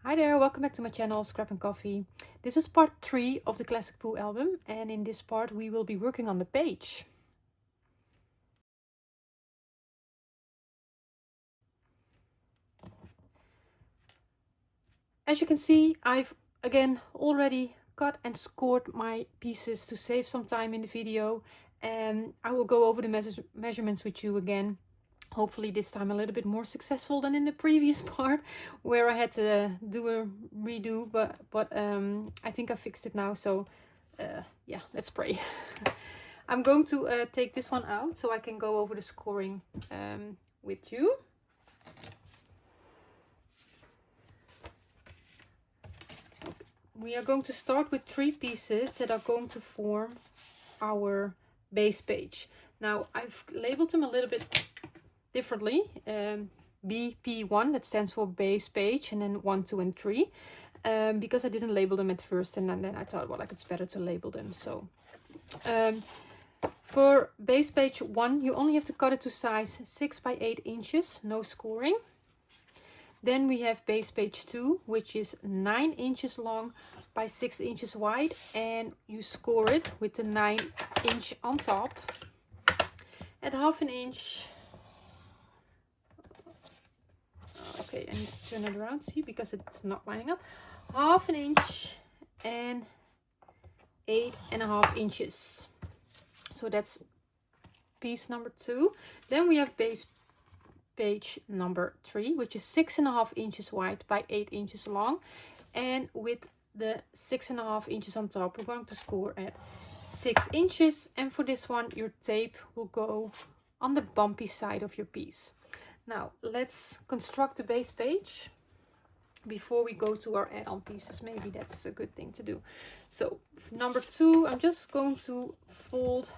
Hi there, welcome back to my channel, Scrap and Coffee. This is part 3 of the Classic Pooh album, and in this part we will be working on the page. As you can see, I've again already cut and scored my pieces to save some time in the video, and I will go over the measurements with you again. Hopefully this time a little bit more successful than in the previous part where I had to do a redo, but I think I fixed it now, so yeah, let's pray. I'm going to take this one out so I can go over the scoring with you. We are going to start with 3 pieces that are going to form our base page. Now I've labeled them a little bit differently. BP1, that stands for base page, and then 1, 2 and 3, because I didn't label them at first, and then I thought, well, like, it's better to label them. So for base page 1, you only have to cut it to size 6 by 8 inches, no scoring. Then we have base page 2, which is 9 inches long by 6 inches wide, and you score it with the 9 inch on top at 1/2 inch. Okay, I need to turn it around, see, because it's not lining up. 1/2 inch and 8.5 inches. So that's piece number 2. Then we have base page number 3, which is 6.5 inches wide by 8 inches long, and with the 6.5 inches on top, we're going to score at 6 inches. And for this one, your tape will go on the bumpy side of your piece. Now let's construct the base page before we go to our add-on pieces. Maybe that's a good thing to do. So number 2, I'm just going to fold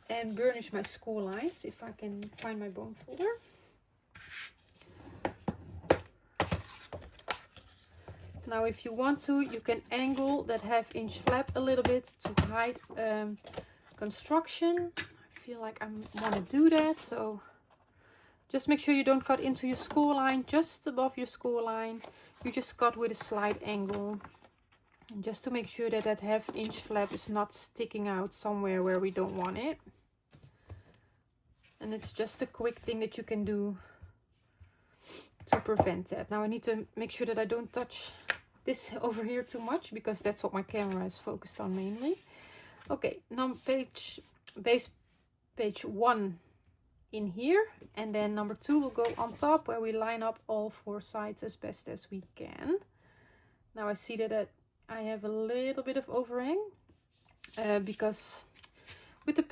and burnish my score lines, if I can find my bone folder. Now if you want to, you can angle that 1/2 inch flap a little bit to hide construction. I feel like I want to do that, so just make sure you don't cut into your score line. Just above your score line, you just cut with a slight angle, and just to make sure that that 1/2 inch flap is not sticking out somewhere where we don't want it. And it's just a quick thing that you can do to prevent that. Now I need to make sure that I don't touch this over here too much, because that's what my camera is focused on mainly. Okay, now base page 1 in here, and then number 2 will go on top, where we line up all 4 sides as best as we can. Now I see that I have a little bit of overhang, because with the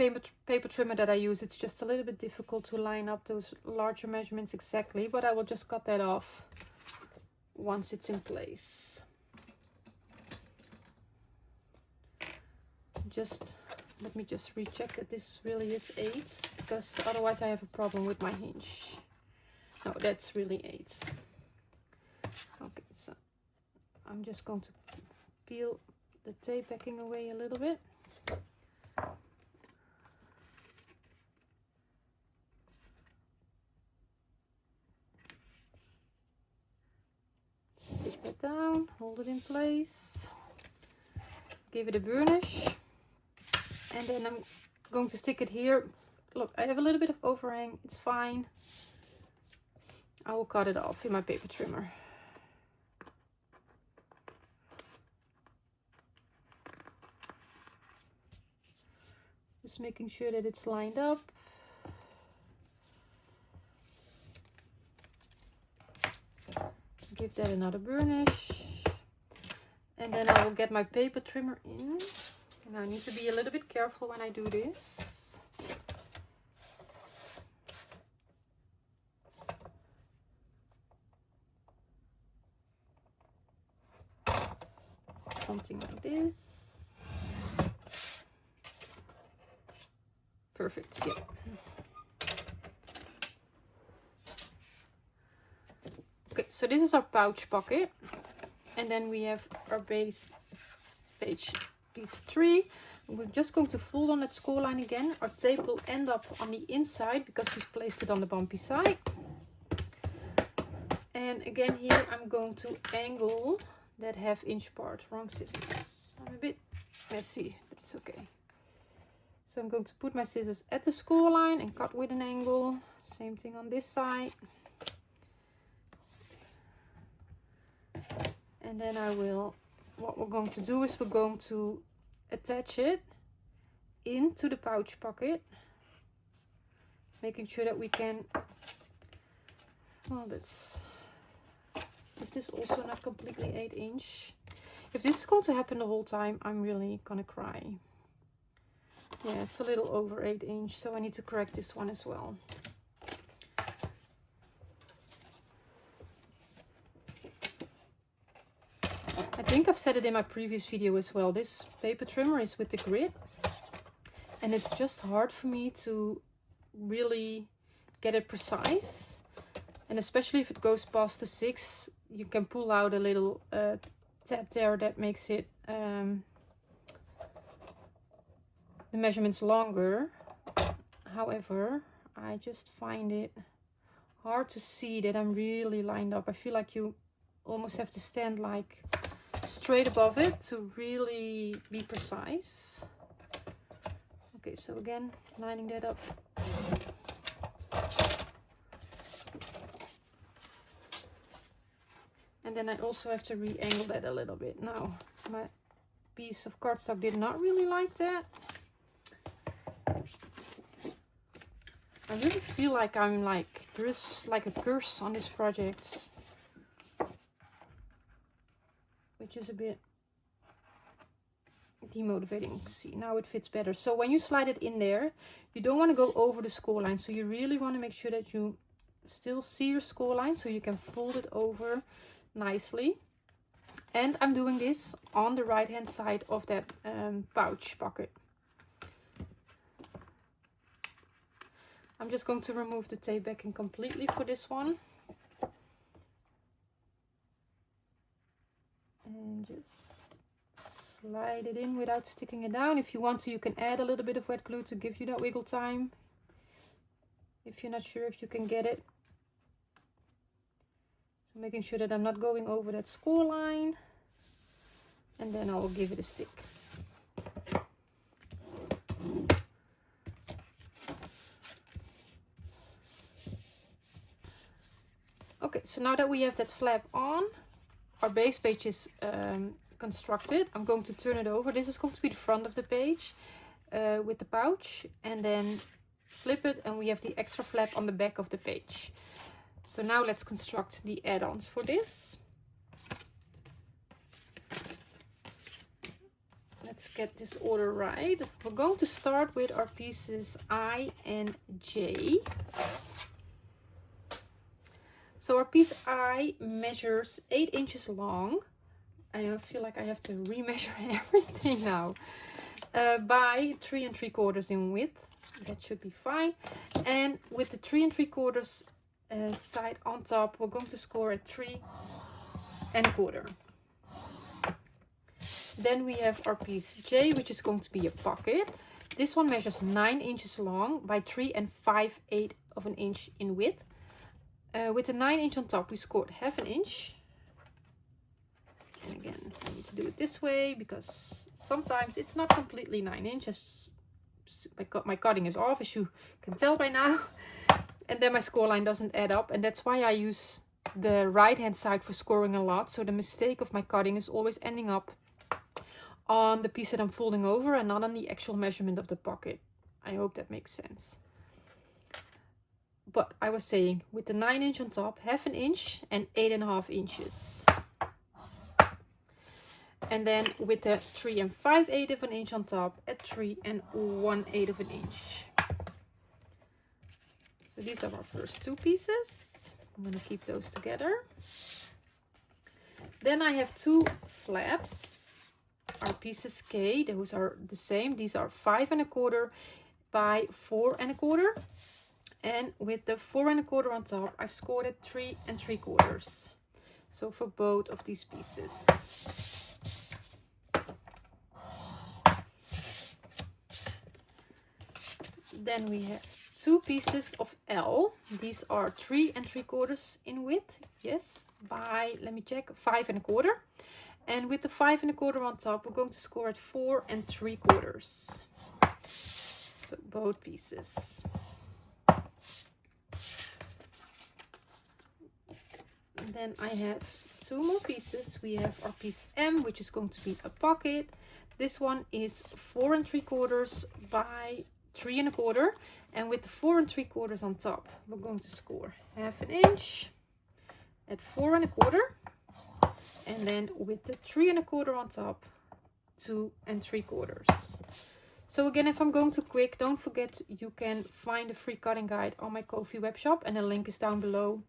paper trimmer that I use, it's just a little bit difficult to line up those larger measurements exactly, but I will just cut that off once it's in place. Let me just recheck that this really is 8, because otherwise I have a problem with my hinge. No, that's really 8. Okay, so I'm just going to peel the tape backing away a little bit. Stick that down, hold it in place, give it a burnish, and then I'm going to stick it here. Look, I have a little bit of overhang, it's fine. I will cut it off in my paper trimmer. Just making sure that it's lined up. Give that another burnish, and then I will get my paper trimmer in. And I need to be a little bit careful when I do this. Something like this. Perfect, yeah. Okay, so this is our pouch pocket, and then we have our base page piece 3. We're just going to fold on that score line again. Our tape will end up on the inside because we've placed it on the bumpy side. And again here I'm going to angle that 1/2 inch part. Wrong scissors. I'm a bit messy, but it's okay. So I'm going to put my scissors at the score line and cut with an angle. Same thing on this side. And then what we're going to do is we're going to attach it into the pouch pocket. Making sure that we can, well, is this also not completely 8 inch? If this is going to happen the whole time, I'm really gonna cry. Yeah, it's a little over 8 inch, so I need to correct this one as well. I think I've said it in my previous video as well. This paper trimmer is with the grid, and it's just hard for me to really get it precise. And especially if it goes past the 6, you can pull out a little tab there that makes it the measurements longer. However, I just find it hard to see that I'm really lined up. I feel like you almost have to stand like straight above it to really be precise. Okay, so again, lining that up. And then I also have to re-angle that a little bit. Now, my piece of cardstock did not really like that. I really feel like there is like a curse on this project, which is a bit demotivating. See, now it fits better. So when you slide it in there, you don't want to go over the score line. So you really want to make sure that you still see your score line so you can fold it over nicely. And I'm doing this on the right hand side of that pouch pocket. I'm just going to remove the tape backing completely for this one. And just slide it in without sticking it down. If you want to, you can add a little bit of wet glue to give you that wiggle time, if you're not sure if you can get it. So making sure that I'm not going over that score line, and then I'll give it a stick. Okay, so now that we have that flap on, our base page is constructed. I'm going to turn it over. This is going to be the front of the page with the pouch, and then flip it and we have the extra flap on the back of the page. So now let's construct the add-ons for this. Let's get this order right. We're going to start with our pieces I and J. So our piece I measures 8 inches long. I feel like I have to remeasure everything now. By 3 3/4 in width. That should be fine. And with the 3 3/4 side on top, we're going to score at 3 1/4. Then we have our piece J, which is going to be a pocket. This one measures 9 inches long by 3 5/8 of an inch in width. With the 9 inch on top, we scored 1/2 inch. And again, I need to do it this way because sometimes it's not completely 9 inches. My cutting is off, as you can tell by now. And then my score line doesn't add up. And that's why I use the right hand side for scoring a lot. So the mistake of my cutting is always ending up on the piece that I'm folding over and not on the actual measurement of the pocket. I hope that makes sense. But I was saying, with the 9 inch on top, 1/2 inch and 8 1/2 inches. And then with the 3 5/8 of an inch on top at 3 1/8 of an inch. So these are our first two pieces. I'm going to keep those together. Then I have two flaps. Our pieces K, those are the same. These are 5 1/4 by 4 1/4. And with the 4 1/4 on top, I've scored at 3 3/4. So for both of these pieces. Then we have 2 pieces of L. These are 3 3/4 in width. Yes, by, let me check, 5 1/4. And with the 5 1/4 on top, we're going to score at 4 3/4. So both pieces. And then I have 2 more pieces. We have our piece M, which is going to be a pocket. This one is 4 3/4 by 3 1/4. And with the 4 3/4 on top, we're going to score 1/2 inch at 4 1/4. And then with the 3 1/4 on top, 2 3/4. So again, if I'm going too quick, don't forget you can find a free cutting guide on my Ko-fi web shop, and the link is down below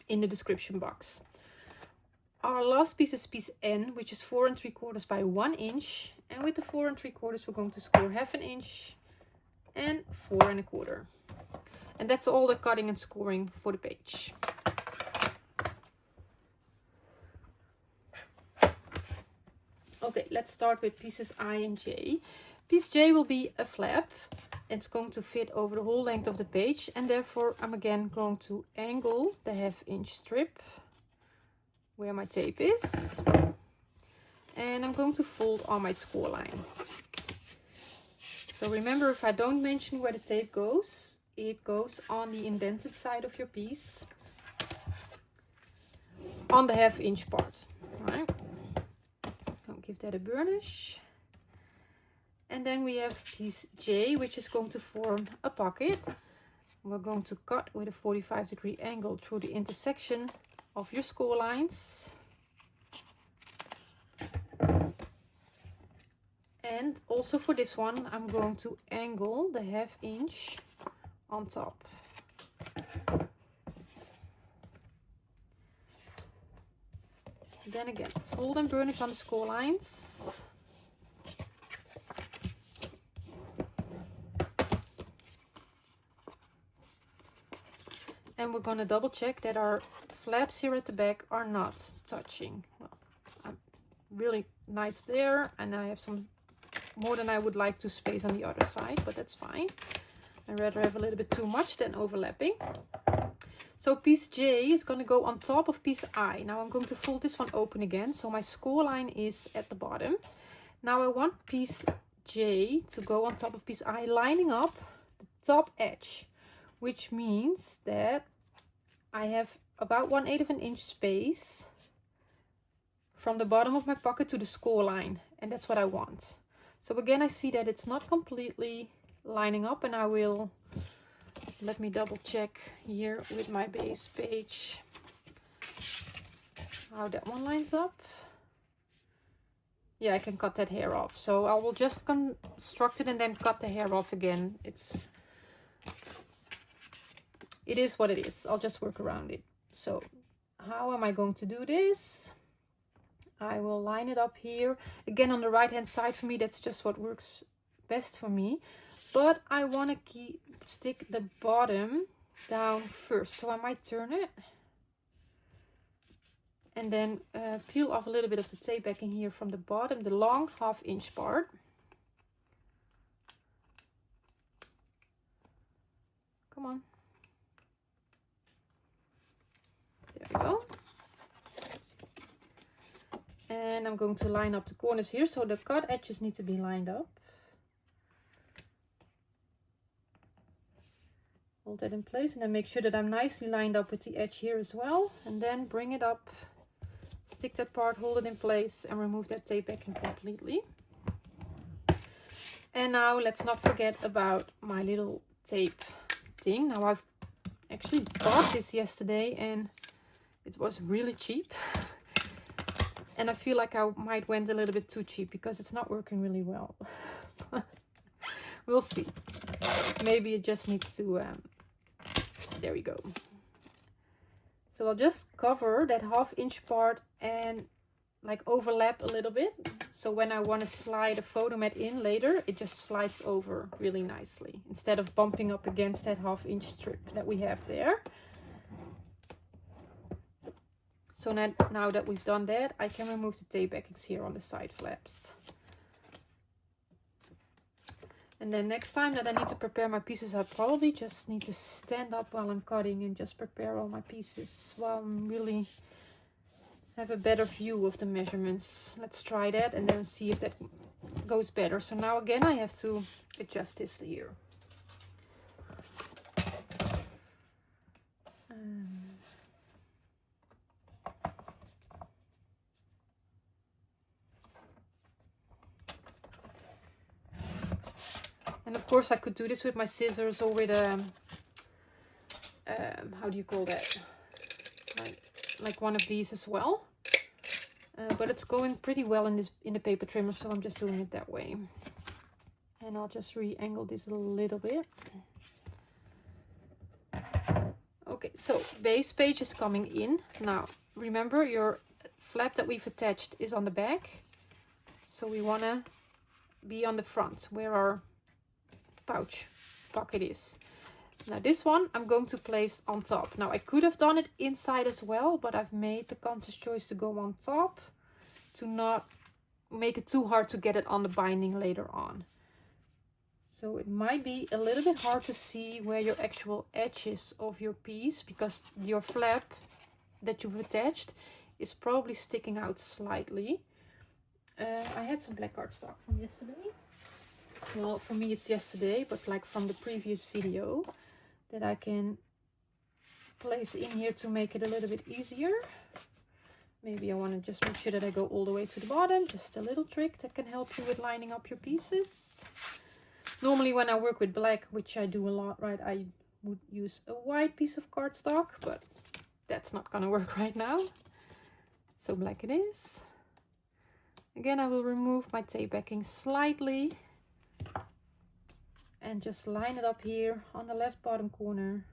in the description box. Our last piece is piece N, which is 4 3/4 by 1 inch. And with the 4 3/4, we're going to score 1/2 inch and 4 1/4. And that's all the cutting and scoring for the page. Okay, let's start with pieces I and J. Piece J will be a flap. It's going to fit over the whole length of the page, and therefore I'm again going to angle the 1/2 inch strip where my tape is. And I'm going to fold on my score line. So remember, if I don't mention where the tape goes, it goes on the indented side of your piece, on the 1/2 inch part, right? I'll give that a burnish. And then we have piece J, which is going to form a pocket. We're going to cut with a 45-degree angle through the intersection of your score lines. And also for this one, I'm going to angle the 1/2 inch on top. Then again, fold and burnish on the score lines. And we're going to double check that our flaps here at the back are not touching. Well, I'm really nice there, and I have some more than I would like to space on the other side, but that's fine. I'd rather have a little bit too much than overlapping. So piece J is going to go on top of piece I. Now I'm going to fold this one open again, so my score line is at the bottom. Now I want piece J to go on top of piece I, lining up the top edge, which means that I have about 1/8 of an inch space from the bottom of my pocket to the score line, and that's what I want. So again, I see that it's not completely lining up, and I will, let me double check here with my base page how that one lines up. Yeah, I can cut that hair off. So I will just construct it and then cut the hair off again. It is what it is. I'll just work around it. So how am I going to do this? I will line it up here. Again, on the right hand side for me, that's just what works best for me. But I want to stick the bottom down first. So I might turn it. And then peel off a little bit of the tape backing here from the bottom, the long 1/2 inch part. Come on. There we go. And I'm going to line up the corners here, so the cut edges need to be lined up. Hold that in place and then make sure that I'm nicely lined up with the edge here as well. And then bring it up, stick that part, hold it in place, and remove that tape backing completely. And now let's not forget about my little tape thing. Now I've actually bought this yesterday and it was really cheap. And I feel like I might went a little bit too cheap because it's not working really well. We'll see. Maybe it just needs to, there we go. So I'll just cover that 1/2 inch part and like overlap a little bit. So when I want to slide a photo mat in later, it just slides over really nicely instead of bumping up against that 1/2 inch strip that we have there. So now that we've done that, I can remove the tape backings here on the side flaps. And then next time that I need to prepare my pieces, I probably just need to stand up while I'm cutting and just prepare all my pieces while I'm really have a better view of the measurements. Let's try that and then see if that goes better. So now again I have to adjust this here. And of course I could do this with my scissors or with a, how do you call that? Like one of these as well. But it's going pretty well in the paper trimmer, so I'm just doing it that way. And I'll just re-angle this a little bit. Okay, so base page is coming in. Now, remember your flap that we've attached is on the back. So we want to be on the front where our pouch pocket is. Now this one I'm going to place on top. Now I could have done it inside as well, but I've made the conscious choice to go on top to not make it too hard to get it on the binding later on. So it might be a little bit hard to see where your actual edge is of your piece because your flap that you've attached is probably sticking out slightly. I had some black cardstock from yesterday. Well, for me it's yesterday, but like from the previous video that I can place in here to make it a little bit easier. Maybe I want to just make sure that I go all the way to the bottom. Just a little trick that can help you with lining up your pieces. Normally when I work with black, which I do a lot, right, I would use a white piece of cardstock, but that's not gonna work right now. So black it is. Again, I will remove my tape backing slightly and just line it up here on the left bottom corner.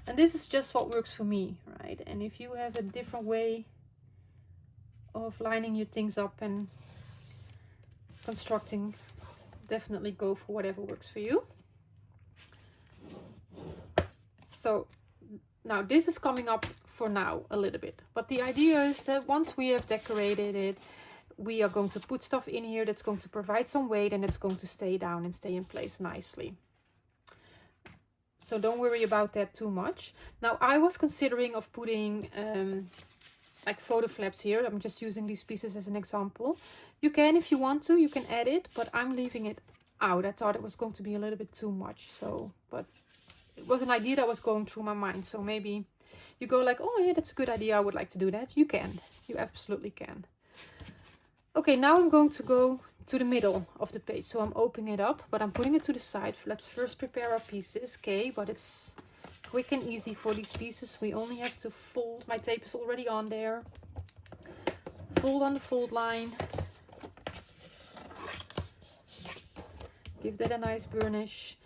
And this is just what works for me, right? And if you have a different way of lining your things up and constructing, definitely go for whatever works for you. So now this is coming up for now a little bit, but the idea is that once we have decorated it, we are going to put stuff in here that's going to provide some weight and it's going to stay down and stay in place nicely. So don't worry about that too much. Now I was considering of putting like photo flaps here. I'm just using these pieces as an example. You can, if you want to, you can add it, but I'm leaving it out. I thought it was going to be a little bit too much. So, but it was an idea that was going through my mind. So maybe you go like, oh yeah, that's a good idea. I would like to do that. You can, you absolutely can. Okay, now I'm going to go to the middle of the page. So I'm opening it up, but I'm putting it to the side. Let's first prepare our pieces. Okay, but it's quick and easy for these pieces. We only have to fold. My tape is already on there. Fold on the fold line. Give that a nice burnish.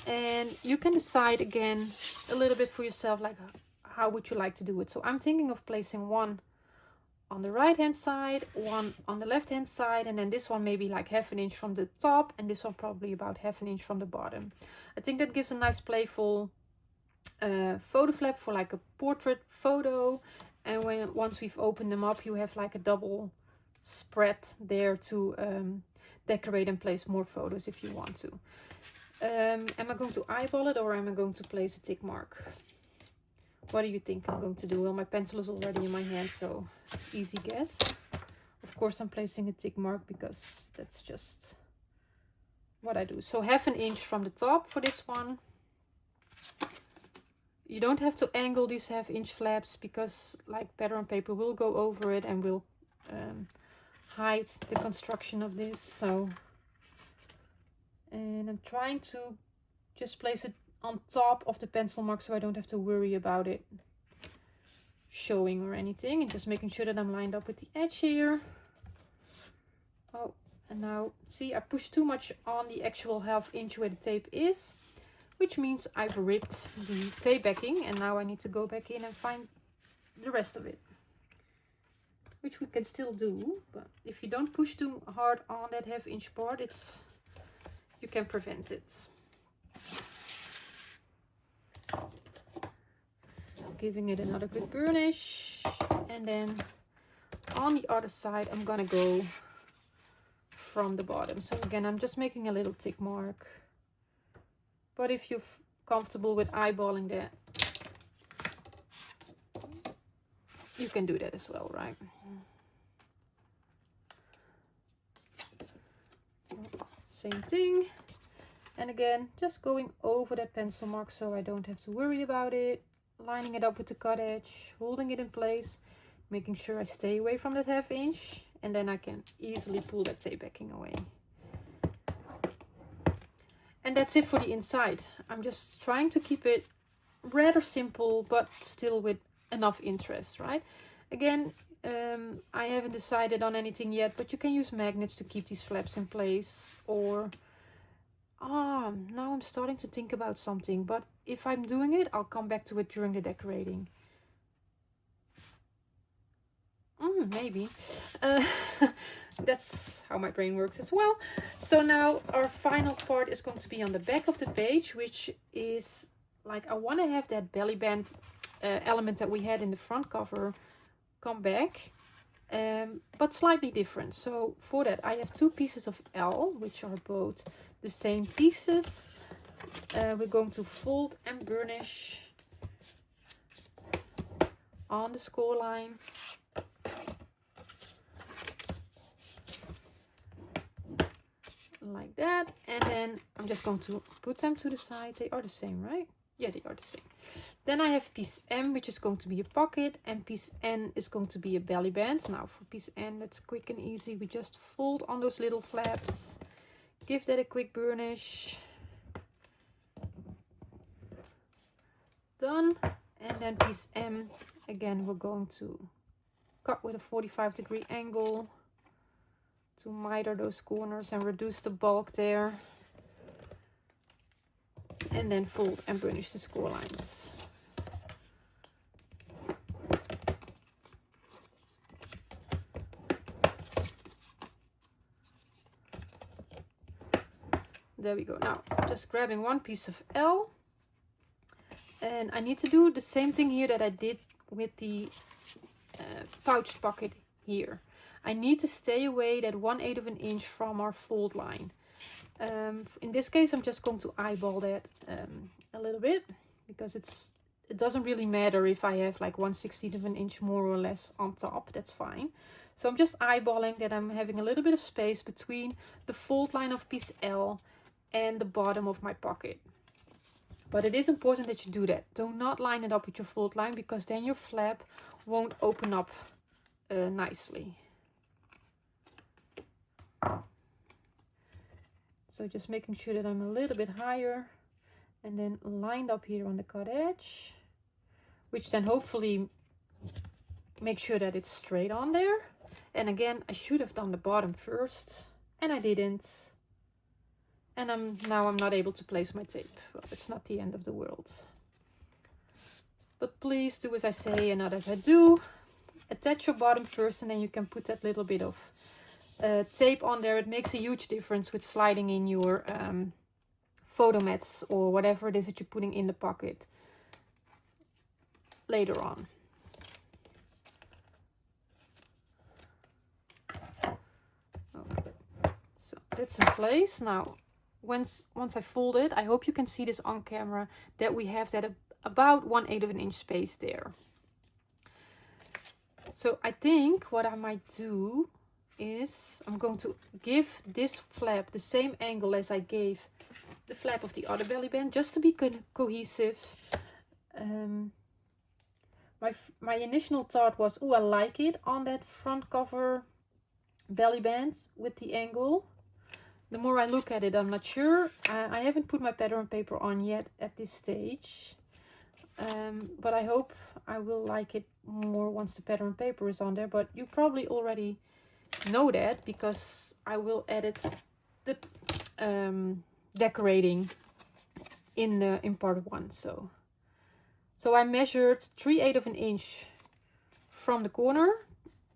And you can decide again a little bit for yourself, like how would you like to do it. So I'm thinking of placing one on the right hand side, one on the left hand side, and then this one maybe like 1/2 inch from the top, and this one probably about 1/2 inch from the bottom. I think that gives a nice playful photo flap for like a portrait photo, and once we've opened them up, you have like a double spread there to decorate and place more photos if you want to. Am I going to eyeball it or am I going to place a tick mark? What do you think I'm going to do? Well, my pencil is already in my hand, so easy guess. Of course, I'm placing a tick mark because that's just what I do. So 1/2 inch from the top for this one. You don't have to angle these 1/2 inch flaps because like pattern paper will go over it and will hide the construction of this. So, and I'm trying to just place it on top of the pencil mark so I don't have to worry about it showing or anything, and just making sure that I'm lined up with the edge here. Oh, and now see, I pushed too much on the actual 1/2 inch where the tape is, which means I've ripped the tape backing, and now I need to go back in and find the rest of it, which we can still do, but if you don't push too hard on that 1/2 inch part, you can prevent it. Giving it another good burnish, and then on the other side I'm gonna go from the bottom. So again, I'm just making a little tick mark. But if you're comfortable with eyeballing that, you can do that as well, right? Same thing. And again, just going over that pencil mark so I don't have to worry about it. Lining it up with the cut edge, holding it in place, making sure I stay away from that 1/2 inch. And then I can easily pull that tape backing away. And that's it for the inside. I'm just trying to keep it rather simple, but still with enough interest, right? Again, I haven't decided on anything yet, but you can use magnets to keep these flaps in place. Or, now I'm starting to think about something, but if I'm doing it, I'll come back to it during the decorating. Maybe. That's how my brain works as well. So now our final part is going to be on the back of the page, which is like, I want to have that belly band element that we had in the front cover come back, but slightly different. So for that, I have 2 pieces of L, which are both the same pieces. We're going to fold and burnish on the score line. Like that, and then I'm just going to put them to the side. They are the same, right? Yeah, they are the same. Then I have piece M, which is going to be a pocket, and piece N is going to be a belly band. Now for piece N, that's quick and easy. We just fold on those little flaps, give that a quick burnish. Done. And then piece M, again, we're going to cut with a 45-degree angle to miter those corners and reduce the bulk there. And then fold and burnish the score lines. There we go. Now, just grabbing 1 piece of L. And I need to do the same thing here that I did with the pouched pocket here. I need to stay away that 1/8 of an inch from our fold line. In this case, I'm just going to eyeball that a little bit, because it doesn't really matter if I have like 1/16 of an inch more or less on top. That's fine. So I'm just eyeballing that I'm having a little bit of space between the fold line of piece L and the bottom of my pocket. But it is important that you do that. Do not line it up with your fold line, because then your flap won't open up nicely. So just making sure that I'm a little bit higher and then lined up here on the cut edge, which then hopefully make sure that it's straight on there. And again, I should have done the bottom first, and I didn't. And now I'm not able to place my tape. Well, it's not the end of the world. But please do as I say and not as I do. Attach your bottom first, and then you can put that little bit of tape on there. It makes a huge difference with sliding in your photo mats or whatever it is that you're putting in the pocket later on. Okay, so that's in place. Now once I fold it, I hope you can see this on camera, that we have that about 1/8 of an inch space there. So I think what I might do is I'm going to give this flap the same angle as I gave the flap of the other belly band, just to be cohesive. My initial thought was, oh, I like it on that front cover belly band with the angle. The more I look at it, I'm not sure. I haven't put my pattern paper on yet at this stage. But I hope I will like it more once the pattern paper is on there. But you probably already know that, because I will edit the decorating in part 1. So I measured 3/8 of an inch from the corner,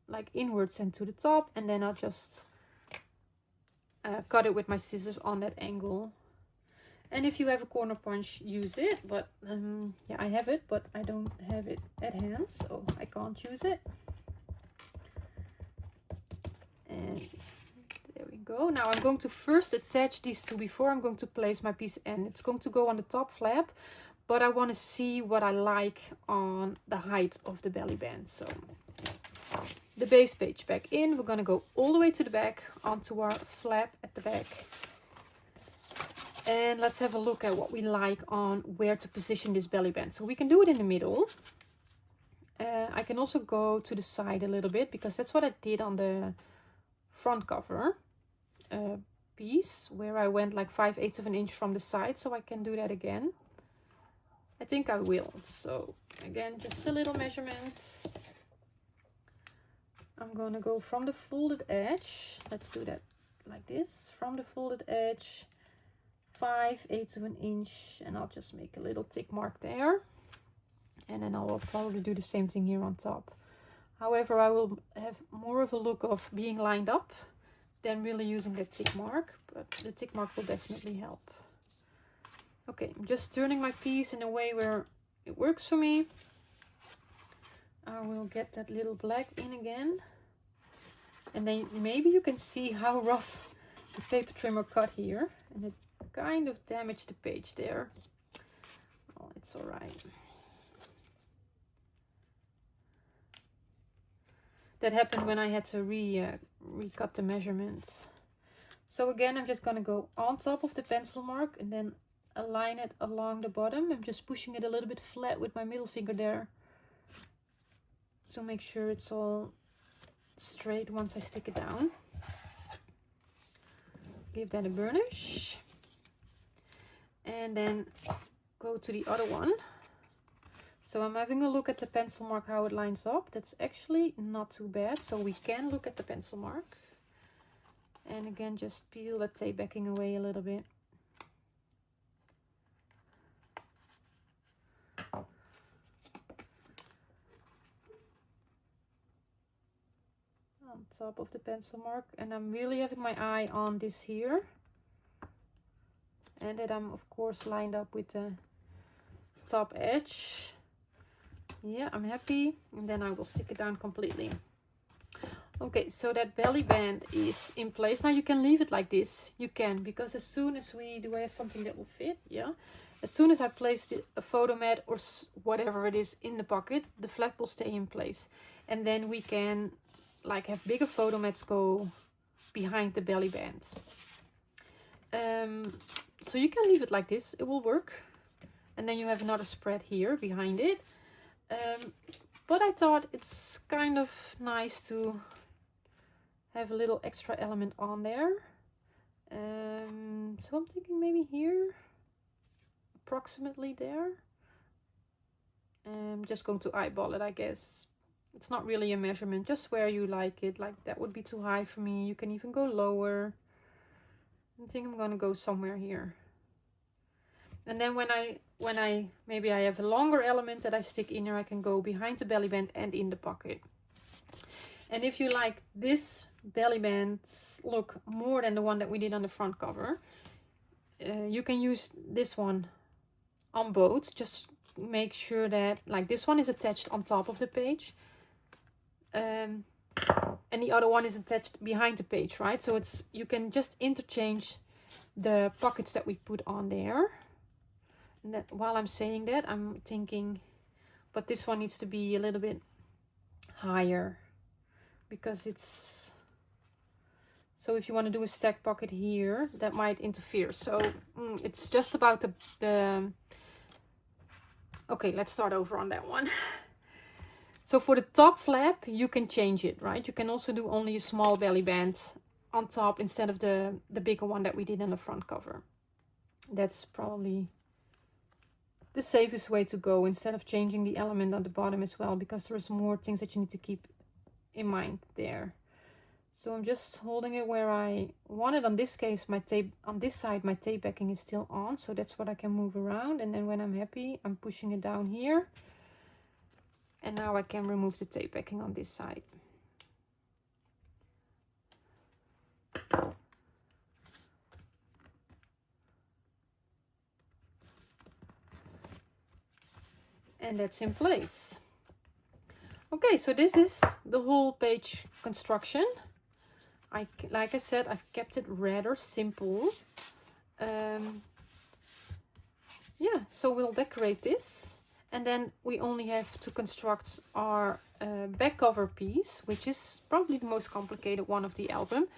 like inwards and to the top, and then I'll just cut it with my scissors on that angle. And if you have a corner punch, use it. But yeah, I have it, but I don't have it at hand, so I can't use it. And there we go. Now I'm going to first attach these two before I'm going to place my piece, and it's going to go on the top flap, but I want to see what I like on the height of the belly band. So the base page back in, we're going to go all the way to the back onto our flap at the back. And let's have a look at what we like on where to position this belly band. So we can do it in the middle. I can also go to the side a little bit, because that's what I did on the front cover piece, where I went like 5/8 of an inch from the side. So I can do that again. I think I will. So again, just a little measurement. I'm going to go from the folded edge. Let's do that like this. From the folded edge, 5/8 of an inch, and I'll just make a little tick mark there. And then I will probably do the same thing here on top. However, I will have more of a look of being lined up than really using that tick mark, but the tick mark will definitely help. Okay, I'm just turning my piece in a way where it works for me. I will get that little black in again. And then maybe you can see how rough the paper trimmer cut here. And it kind of damaged the page there. Oh, it's all right. That happened when I had to recut the measurements. So again, I'm just going to go on top of the pencil mark and then align it along the bottom. I'm just pushing it a little bit flat with my middle finger there, to make sure it's all straight once I stick it down. Give that a burnish. And then go to the other one. So I'm having a look at the pencil mark, how it lines up. That's actually not too bad. So we can look at the pencil mark. And again, just peel the tape backing away a little bit. On top of the pencil mark. And I'm really having my eye on this here. And that I'm of course lined up with the top edge. Yeah, I'm happy. And then I will stick it down completely. Okay, so that belly band is in place. Now you can leave it like this. You can, because as soon as do I have something that will fit? Yeah. As soon as I place a photo mat or whatever it is in the pocket, the flap will stay in place. And then we can like have bigger photo mats go behind the belly band. So you can leave it like this. It will work. And then you have another spread here behind it. But I thought it's kind of nice to have a little extra element on there. So I'm thinking maybe here, approximately there. I'm just going to eyeball it, I guess. It's not really a measurement, just where you like it. Like that would be too high for me. You can even go lower. I think I'm going to go somewhere here. And then when I maybe I have a longer element that I stick in here, I can go behind the belly band and in the pocket. And if you like this belly band look more than the one that we did on the front cover, you can use this one on both. Just make sure that like this one is attached on top of the page. And the other one is attached behind the page, right? So you can just interchange the pockets that we put on there. And that, while I'm saying that, I'm thinking, but this one needs to be a little bit higher, because it's, so if you want to do a stack pocket here, that might interfere. So it's just about the okay, let's start over on that one. So for the top flap, you can change it, right? You can also do only a small belly band on top instead of the bigger one that we did on the front cover. That's probably the safest way to go, instead of changing the element on the bottom as well, because there's more things that you need to keep in mind there. So I'm just holding it where I want it. On this case, my tape on this side, my tape backing is still on, so that's what I can move around. And then when I'm happy, I'm pushing it down here. And now I can remove the tape backing on this side. And that's in place. Okay, so this is the whole page construction. Like I said, I've kept it rather simple. Yeah, so we'll decorate this, and then we only have to construct our back cover piece, which is probably the most complicated one of the album,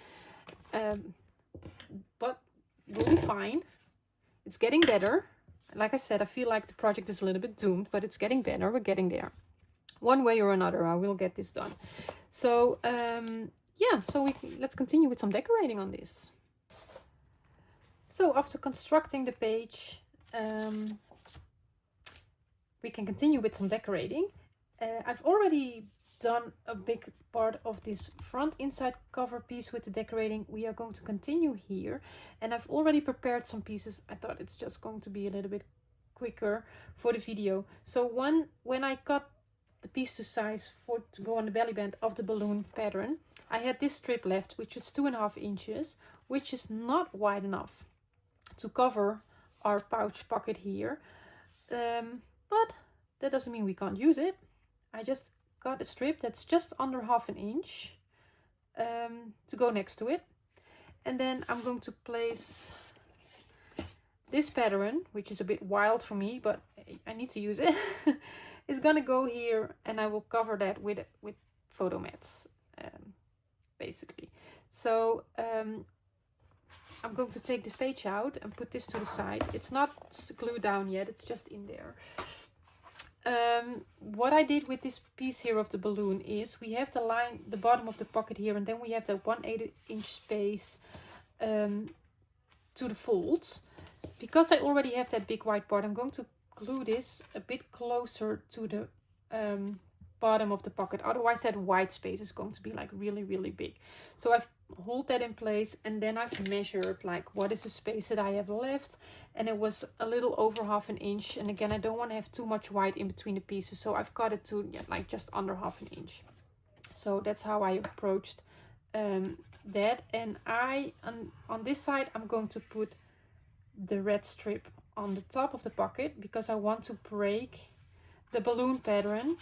but we'll be fine. It's getting better. Like I said, I feel like the project is a little bit doomed, but it's getting better. We're getting there. One way or another, I will get this done. So yeah, so let's continue with some decorating on this. So after constructing the page, we can continue with some decorating. I've already done a big part of this front inside cover piece with the decorating. We are going to continue here, and I've already prepared some pieces. I thought it's just going to be a little bit quicker for the video. So when I cut the piece to size to go on the belly band of the balloon pattern, I had this strip left, which is 2.5 inches, which is not wide enough to cover our pouch pocket here, but that doesn't mean we can't use it. I just got a strip that's just under 1/2 inch to go next to it, and then I'm going to place this pattern, which is a bit wild for me, but I need to use it. It's gonna go here, and I will cover that with photo mats, basically. So I'm going to take this page out and put this to the side. It's not glued down yet, it's just in there. What I did with this piece here of the balloon is we have the line, the bottom of the pocket here, and then we have that 1/8 inch space to the folds. Because I already have that big white part, I'm going to glue this a bit closer to the bottom of the pocket. Otherwise that white space is going to be like really, really big. So I've hold that in place, and then I've measured like what is the space that I have left, and it was a little over 1/2 inch. And again, I don't want to have too much white in between the pieces, so I've cut it to like just under 1/2 inch. So that's how I approached that. And on this side I'm going to put the red strip on the top of the pocket because I want to break the balloon pattern.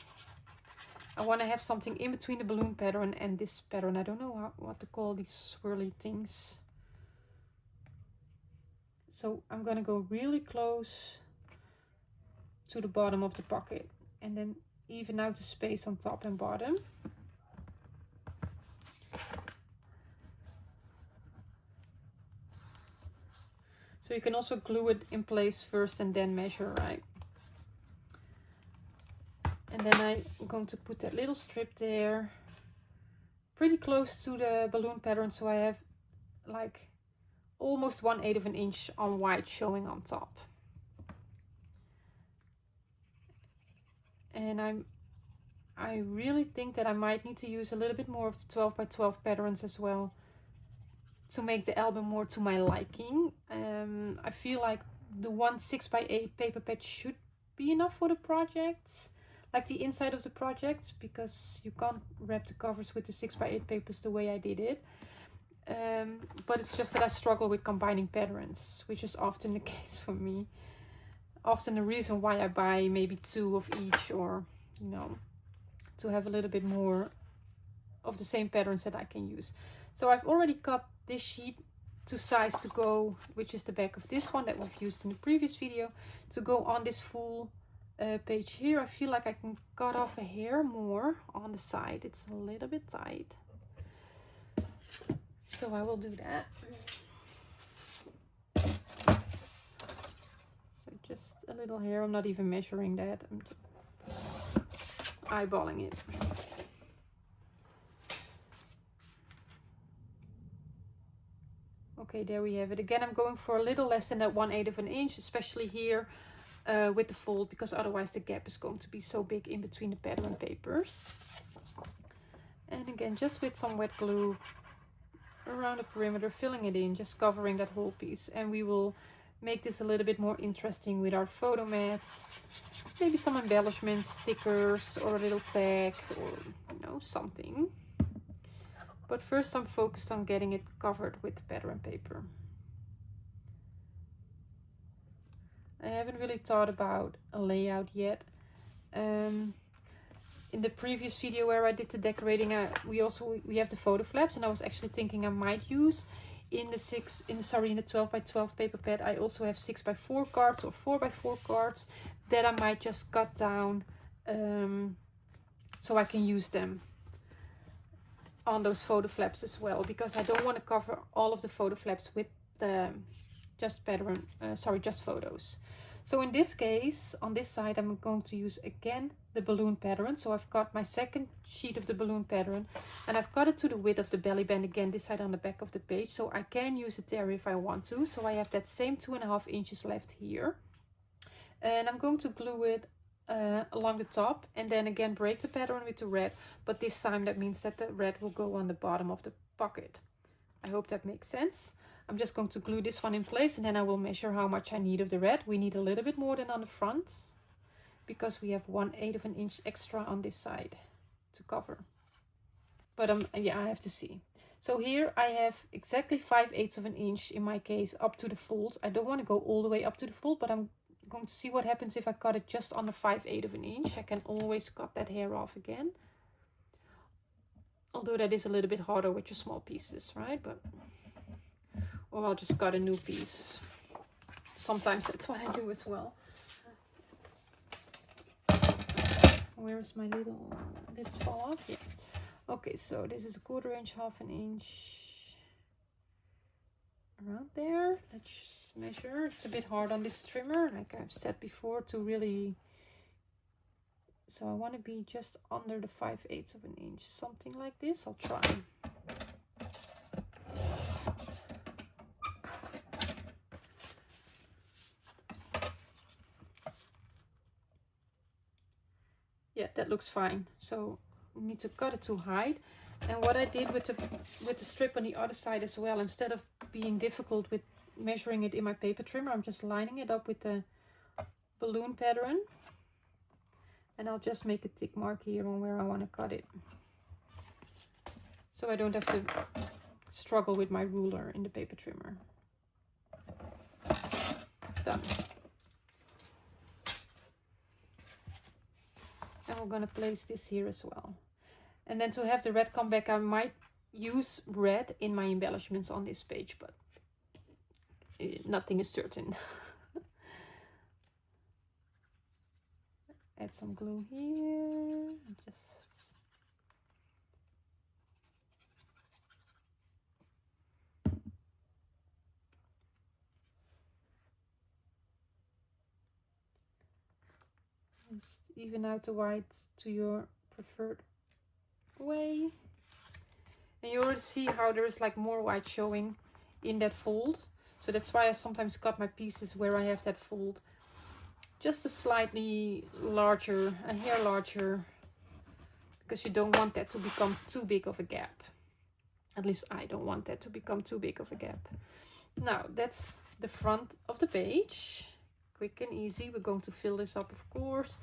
I want to have something in between the balloon pattern and this pattern. I don't know what to call these swirly things. So I'm going to go really close to the bottom of the pocket and then even out the space on top and bottom. So you can also glue it in place first and then measure, right? And then I'm going to put that little strip there, pretty close to the balloon pattern, so I have like almost 1/8 inch on white showing on top. And I really think that I might need to use a little bit more of the 12 by 12 patterns as well to make the album more to my liking. I feel like the 1 6 by 8 paper pad should be enough for the project, like the inside of the project, because you can't wrap the covers with the 6 by 8 papers the way I did it. But it's just that I struggle with combining patterns, which is often the case for me. Often the reason why I buy maybe 2 of each, or you know, to have a little bit more of the same patterns that I can use. So I've already cut this sheet to size to go, which is the back of this one that we've used in the previous video, to go on this full page here. I feel like I can cut off a hair more on the side. It's a little bit tight, so I will do that. So just a little hair. I'm not even measuring that, I'm eyeballing it. Okay, there we have it. Again, I'm going for a little less than that 1/8 inch, especially here with the fold, because otherwise the gap is going to be so big in between the pattern papers. And again, just with some wet glue around the perimeter, filling it in, just covering that whole piece. And we will make this a little bit more interesting with our photo mats, maybe some embellishments, stickers, or a little tag, or you know, something. But first I'm focused on getting it covered with the pattern paper. I haven't really thought about a layout yet. in the previous video where I did the decorating, we have the photo flaps, and I was actually thinking I might use in the 12 by 12 paper pad. I also have 6 by 4 cards or 4 by 4 cards that I might just cut down so I can use them on those photo flaps as well, because I don't want to cover all of the photo flaps with the just photos. So in this case, on this side, I'm going to use again the balloon pattern. So I've got my second sheet of the balloon pattern, and I've cut it to the width of the belly band again, this side on the back of the page. So I can use it there if I want to. So I have that same 2.5 inches left here. And I'm going to glue it along the top, and then again break the pattern with the red. But this time that means that the red will go on the bottom of the pocket. I hope that makes sense. I'm just going to glue this one in place, and then I will measure how much I need of the red. We need a little bit more than on the front, because we have 1/8 of an inch extra on this side to cover. But yeah, I have to see. So here I have exactly 5/8 of an inch in my case up to the fold. I don't want to go all the way up to the fold, but I'm going to see what happens if I cut it just on the 5/8 of an inch. I can always cut that hair off again. Although that is a little bit harder with your small pieces, right? But or I'll just cut a new piece. Sometimes that's what I do as well. Where is my little, did it fall off? Yeah. Okay, so this is 1/4 inch, 1/2 inch, around there. Let's measure. It's a bit hard on this trimmer, like I've said before, to really, so I want to be just under the 5/8 of an inch, something like this. I'll try. Yeah, that looks fine. So we need to cut it to height. And what I did with the strip on the other side as well, instead of being difficult with measuring it in my paper trimmer, I'm just lining it up with the balloon pattern. And I'll just make a tick mark here on where I want to cut it. So I don't have to struggle with my ruler in the paper trimmer. Done. And we're going to place this here as well. And then to have the red come back, I might use red in my embellishments on this page, but nothing is certain. Add some glue here. Just even out the white to your preferred way. And you already see how there is like more white showing in that fold. So that's why I sometimes cut my pieces where I have that fold just a slightly larger, a hair larger, because you don't want that to become too big of a gap. At least I don't want that to become too big of a gap. Now that's the front of the page. Quick and easy. We're going to fill this up, of course.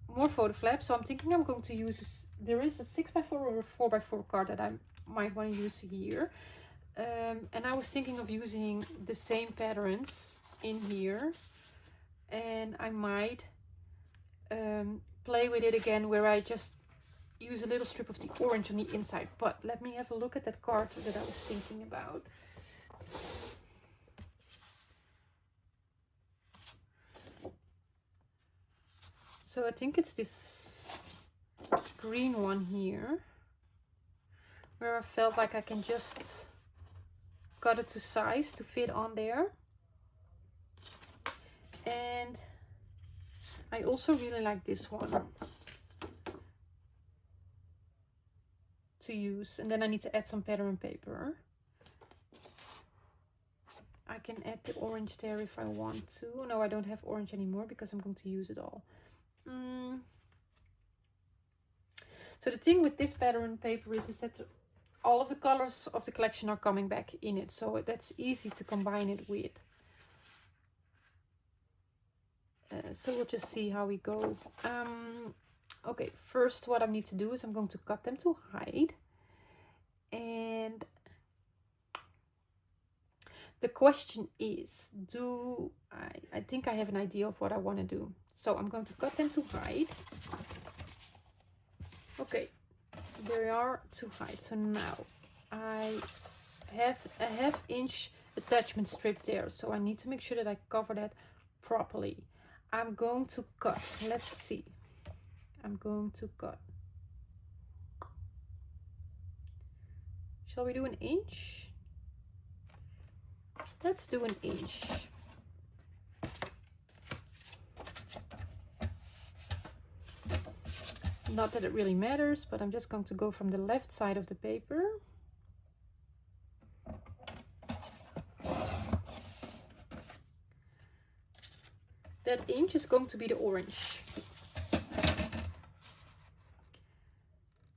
More photo flaps. So I'm thinking I'm going to use, there is a 6x4 or a 4x4 card that I might want to use here. And I was thinking of using the same patterns in here. And I might play with it again where I just use a little strip of the orange on the inside. But let me have a look at that card that I was thinking about. So I think it's this green one here, where I felt like I can just cut it to size to fit on there. And I also really like this one to use. And then I need to add some pattern paper. I can add the orange there if I want to. No, I don't have orange anymore because I'm going to use it all. So the thing with this pattern paper is that all of the colors of the collection are coming back in it. So that's easy to combine it with. So we'll just see how we go. Okay, first what I need to do is I'm going to cut them to height. And the question is, I think I have an idea of what I want to do. So I'm going to cut them to height. Okay, they are too high. So now I have a 1/2 inch attachment strip there, so I need to make sure that I cover that properly. I'm going to cut. Let's see. I'm going to cut. Shall we do 1 inch? Let's do 1 inch. Not that it really matters, but I'm just going to go from the left side of the paper. That inch is going to be the orange.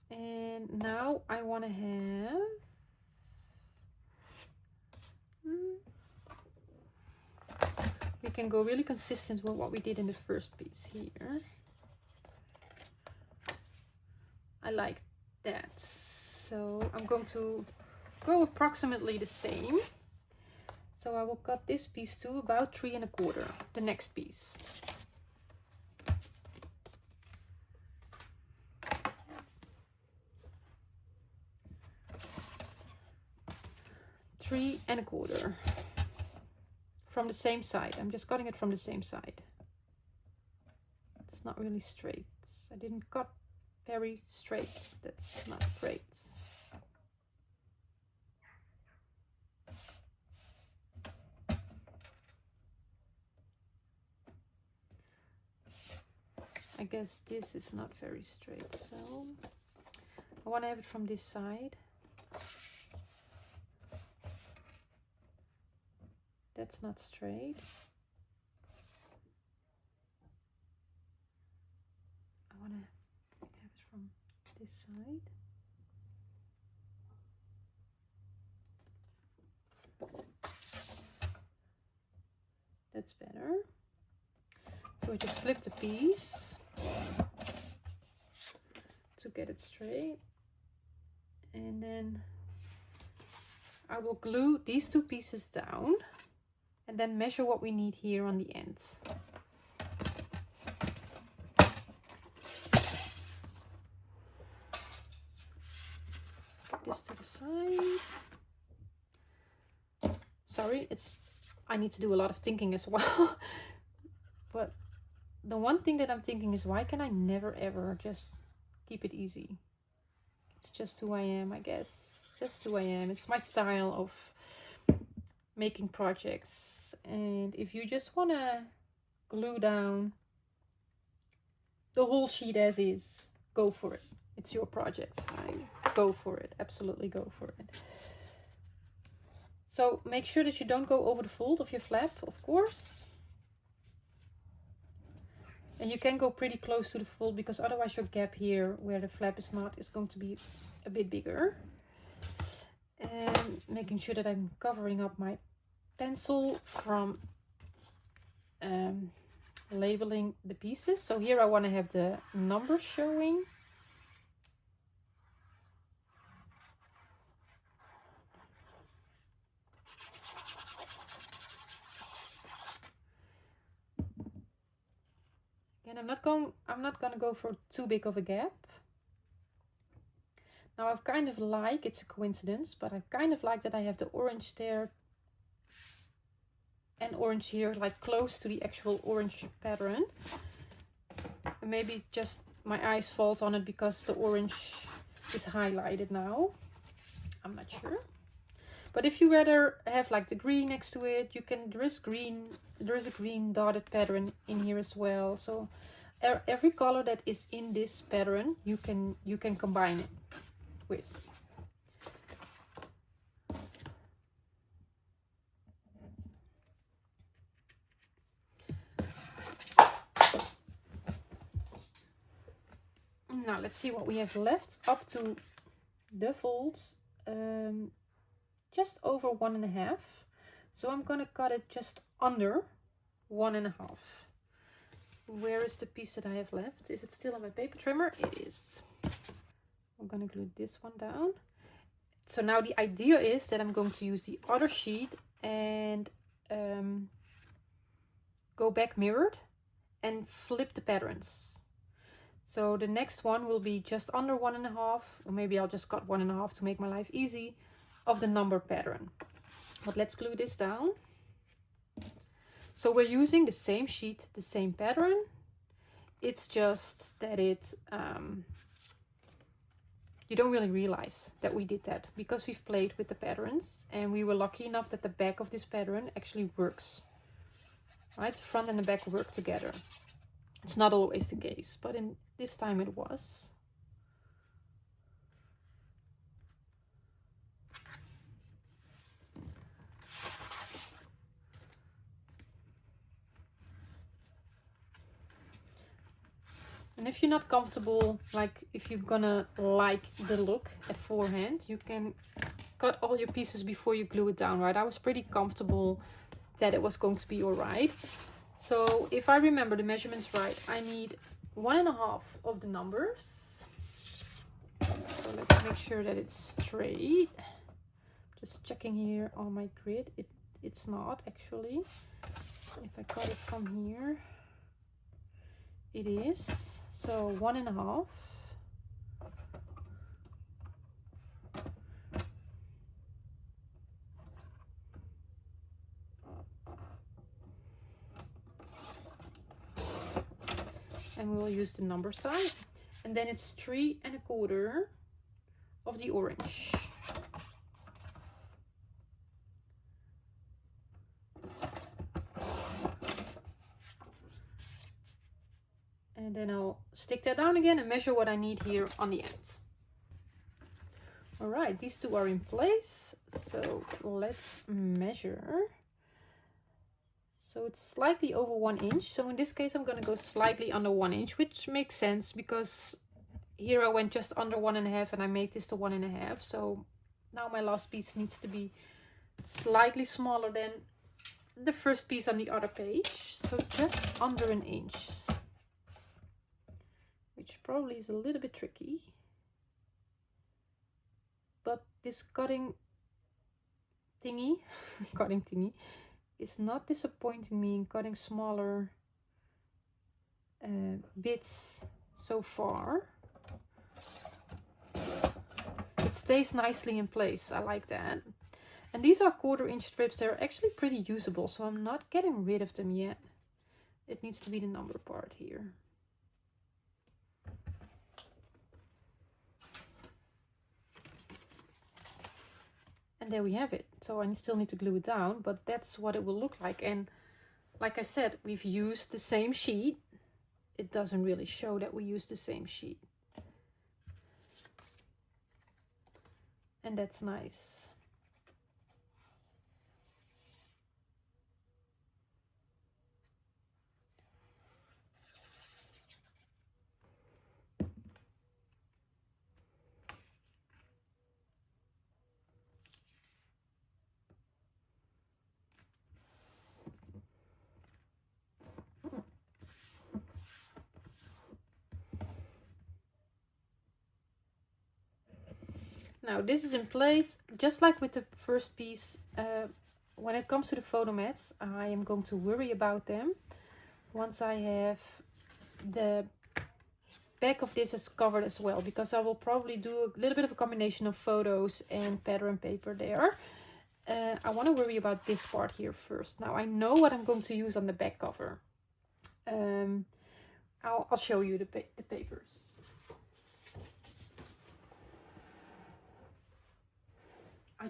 And now I want to have we can go really consistent with what we did in the first piece here. I like that. So I'm going to go approximately the same. So I will cut this piece to about 3 1/4, the next piece. Three and a quarter from the same side. I'm just cutting it from the same side. It's not really straight. I didn't cut very straight. That's not great. I guess this is not very straight, so I want to have it from this side. That's not straight. I want to have it from this side. That's better. So we just flip the piece to get it straight. And then I will glue these 2 pieces down and then measure what we need here on the ends. Put this to the side. Sorry, I need to do a lot of thinking as well. But the one thing that I'm thinking is, why can I never ever just keep it easy? It's just who I am, I guess. Just who I am. It's my style of making projects. And if you just want to glue down the whole sheet as is, go for it. It's your project. Go for it. Absolutely go for it. So make sure that you don't go over the fold of your flap, of course. And you can go pretty close to the fold, because otherwise your gap here where the flap is not is going to be a bit bigger. And making sure that I'm covering up my pencil from labeling the pieces. So here I want to have the numbers showing. And I'm not going to go for too big of a gap. Now I've kind of like, it's a coincidence, but I kind of like that I have the orange there and orange here, like close to the actual orange pattern. And maybe just my eyes falls on it because the orange is highlighted now. I'm not sure. But if you rather have like the green next to it, you can, there is a green dotted pattern in here as well. So every color that is in this pattern, you can combine it with. Now let's see what we have left up to the folds. Just over 1.5. So I'm gonna cut it just under 1.5. Where is the piece that I have left? Is it still on my paper trimmer? It is. I'm gonna glue this one down. So now the idea is that I'm going to use the other sheet and go back mirrored and flip the patterns. So the next one will be just under 1.5, or maybe I'll just cut 1.5 to make my life easy, of the number pattern. But let's glue this down. So we're using the same sheet, the same pattern. It's just that you don't really realize that we did that because we've played with the patterns, and we were lucky enough that the back of this pattern actually works. Right, the front and the back work together. It's not always the case, but in this time it was. And if you're not comfortable, like if you're gonna like the look at forehand, you can cut all your pieces before you glue it down, right? I was pretty comfortable that it was going to be all right. So if I remember the measurements right, I need 1.5 of the numbers. So let's make sure that it's straight. Just checking here on my grid. It's not actually. So if I cut it from here, it is. So 1.5. And we will use the number side, and then it's 3.25 of the orange. And then I'll stick that down again and measure what I need here on the end. All right, these two are in place, so let's measure. So it's slightly over 1 inch. So in this case, I'm going to go slightly under 1 inch, which makes sense because here I went just under 1.5 and I made this to 1.5. So now my last piece needs to be slightly smaller than the first piece on the other page. So just under 1 inch, which probably is a little bit tricky. But this cutting thingy, it's not disappointing me in cutting smaller bits so far. It stays nicely in place. I like that. And these are 1/4 inch strips. They're actually pretty usable, so I'm not getting rid of them yet. It needs to be the number part here. And there we have it. So I still need to glue it down, but that's what it will look like. And like I said, we've used the same sheet. It doesn't really show that we use the same sheet. And that's nice. Now this is in place, just like with the first piece. When it comes to the photo mats, I am going to worry about them once I have the back of this is covered as well, because I will probably do a little bit of a combination of photos and pattern paper there. I want to worry about this part here first. Now I know what I'm going to use on the back cover. I'll show you the papers. I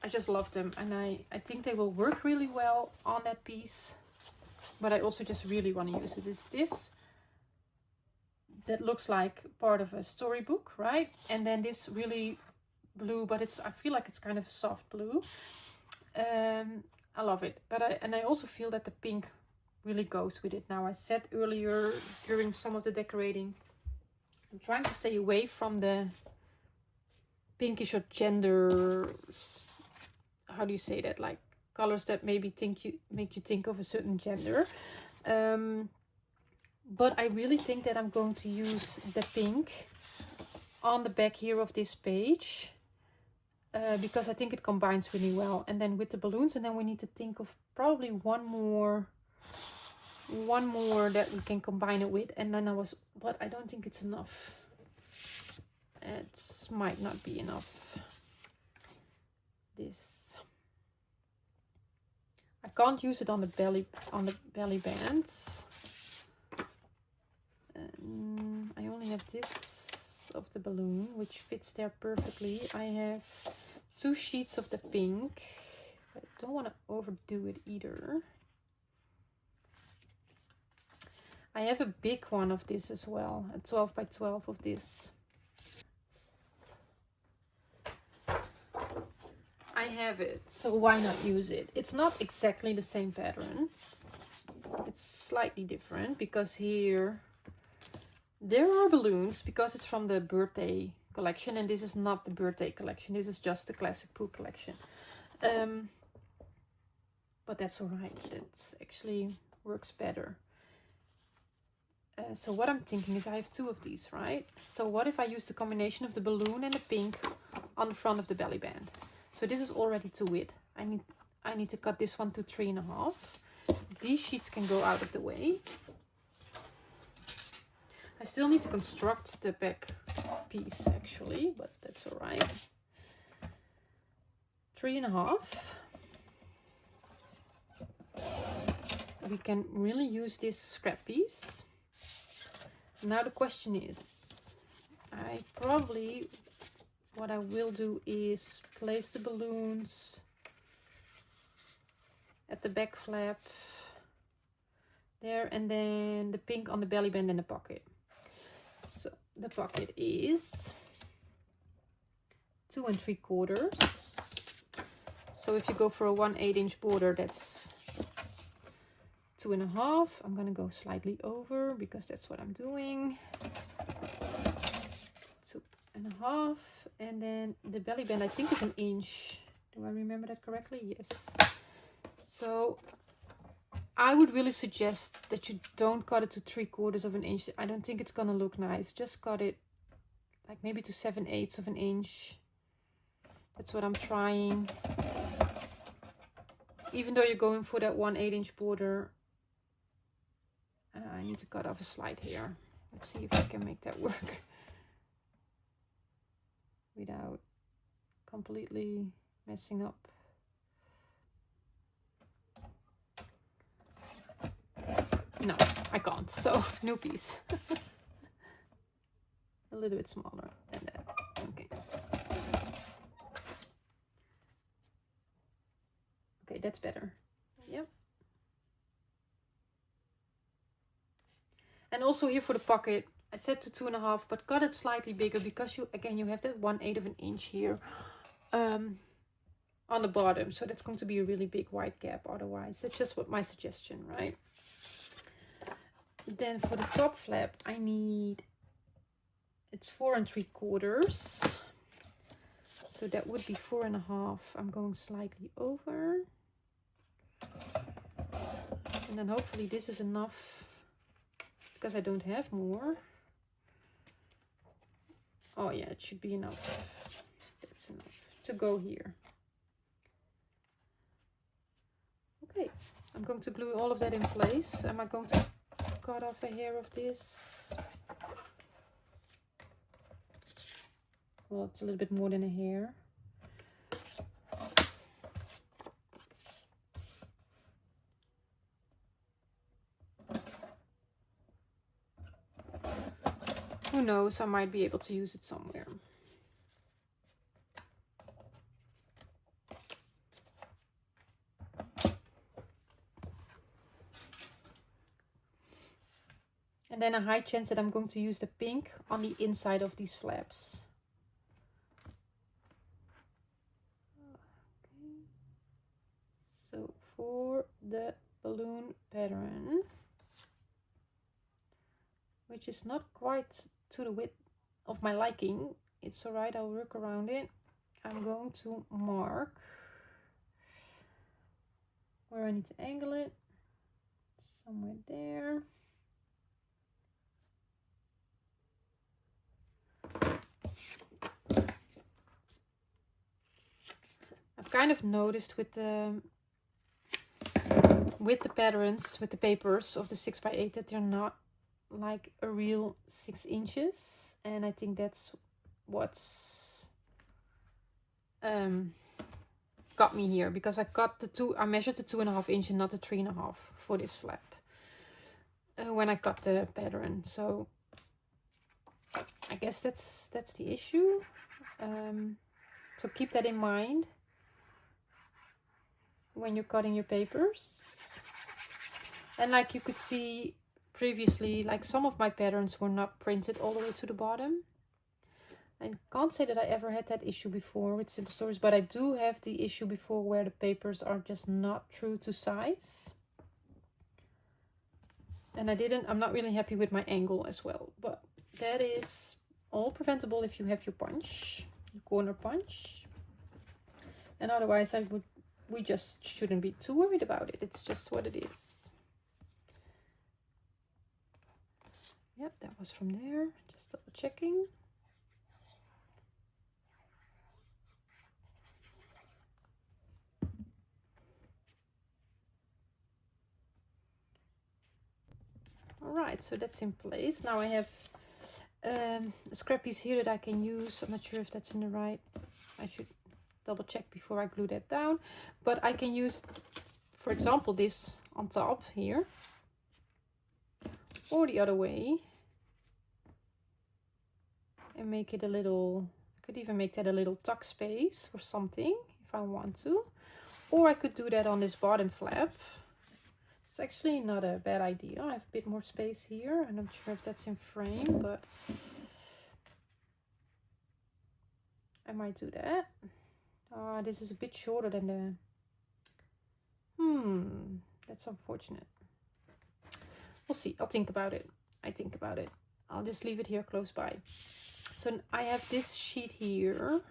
just love them, and I think they will work really well on that piece, but I also just really want to use it. It's this that looks like part of a storybook, right? And then this really blue, but I feel like it's kind of soft blue. I love it, but I also feel that the pink really goes with it. Now I said earlier during some of the decorating, I'm trying to stay away from the pinkish or gender, how do you say that, like colors that maybe make you think of a certain gender. But I really think that I'm going to use the pink on the back here of this page, because I think it combines really well. And then with the balloons, and then we need to think of probably one more one more that we can combine it with, and then but I don't think it's enough. It might not be enough. This, I can't use it on the belly bands. I only have this of the balloon, which fits there perfectly. I have 2 sheets of the pink. I don't want to overdo it either. I have a big one of this as well, a 12 by 12 of this. I have it, so why not use it? It's not exactly the same pattern. It's slightly different because here there are balloons, because it's from the birthday collection, and this is not the birthday collection. This is just the Classic Pooh collection. But that's all right. That actually works better. So what I'm thinking is I have 2 of these, right? So what if I use the combination of the balloon and the pink on the front of the belly band? So this is already too wide. I need to cut this one to 3.5. These sheets can go out of the way. I still need to construct the back piece actually, but that's all right. 3.5. We can really use this scrap piece. Now the question is, what I will do is place the balloons at the back flap there, and then the pink on the belly band in the pocket. So the pocket is 2 3/4. So if you go for a 1/8 inch border, that's 2.5. I'm gonna go slightly over because that's what I'm doing. 2.5, and then the belly band I think is 1 inch. Do I remember that correctly? Yes. So I would really suggest that you don't cut it to 3/4 of an inch. I don't think it's gonna look nice. Just cut it like maybe to 7/8 of an inch. That's what I'm trying. Even though you're going for that 1/8 inch border, I need to cut off a slide here. Let's see if I can make that work without completely messing up. No, I can't. So new piece. A little bit smaller than that. Okay. Okay, that's better. Yep. And also here for the pocket, I set to 2.5, but cut it slightly bigger because you have that 1/8 of an inch here on the bottom. So that's going to be a really big white gap otherwise. That's just what my suggestion, right? Then for the top flap, it's 4 3/4. So that would be 4.5. I'm going slightly over. And then hopefully this is enough, because I don't have more. Oh yeah, it should be enough. That's enough to go here. Okay, I'm going to glue all of that in place. Am I going to cut off a hair of this? Well, it's a little bit more than a hair. Who knows, I might be able to use it somewhere. And then a high chance that I'm going to use the pink on the inside of these flaps. Okay. So for the balloon pattern, which is not quite to the width of my liking, it's alright, I'll work around it. I'm going to mark where I need to angle it, somewhere there. I've kind of noticed with the with the patterns, with the papers of the 6x8, that they're not like a real 6 inches. And I think that's what's got me here, because I measured the 2.5 inch and not the 3.5 for this flap when I cut the pattern. So I guess that's the issue. So keep that in mind when you're cutting your papers. And like you could see previously, like some of my patterns were not printed all the way to the bottom. I can't say that I ever had that issue before with Simple Stories, but I do have the issue before where the papers are just not true to size. And I'm not really happy with my angle as well, but that is all preventable if you have your punch, your corner punch. And otherwise we just shouldn't be too worried about it. It's just what it is. Yep, that was from there. Just double checking. Alright, so that's in place. Now I have a scrap piece here that I can use. I'm not sure if that's in the right. I should double check before I glue that down. But I can use, for example, this on top here. Or the other way. And make it a little, I could even make that a little tuck space or something if I want to. Or I could do that on this bottom flap. It's actually not a bad idea. I have a bit more space here. I'm not sure if that's in frame, but I might do that. This is a bit shorter than the... That's unfortunate. We'll see. I'll think about it. I'll just leave it here close by. So I have this sheet here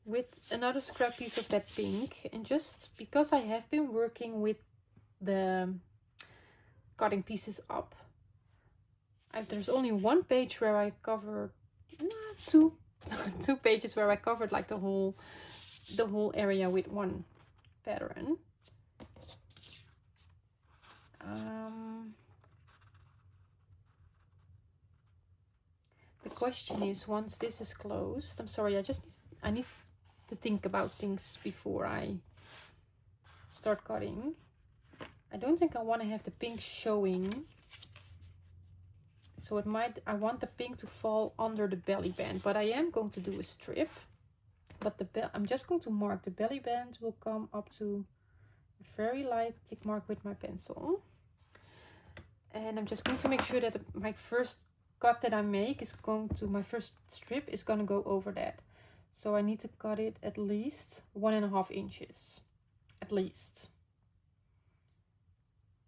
with another scrap piece of that pink. And just because I have been working with the cutting pieces up, there's only one page where I covered two pages where I covered like the whole area with one pattern. The question is, once this is closed, I'm sorry, I need to think about things before I start cutting. I don't think I want to have the pink showing. So I want the pink to fall under the belly band, but I am going to do a strip. But I'm just going to mark the belly band will come up to a very light tick mark with my pencil. And I'm just going to make sure that my first cut that I make is my first strip is going to go over that. So I need to cut it at least 1.5 inches, at least.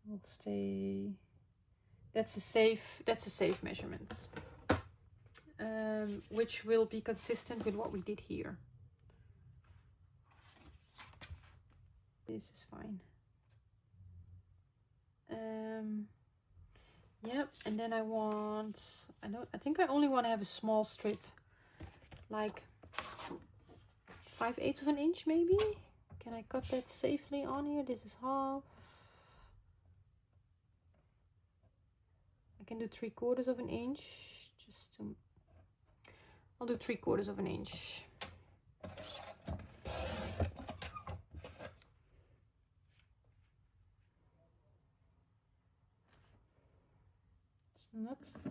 We'll stay. That's a safe measurement, which will be consistent with what we did here. This is fine. Yep, and then I think I only want to have a small strip, like 5/8 of an inch maybe. Can I cut that safely on here? This is half. I can do 3/4 of an inch. I'll do 3/4 of an inch.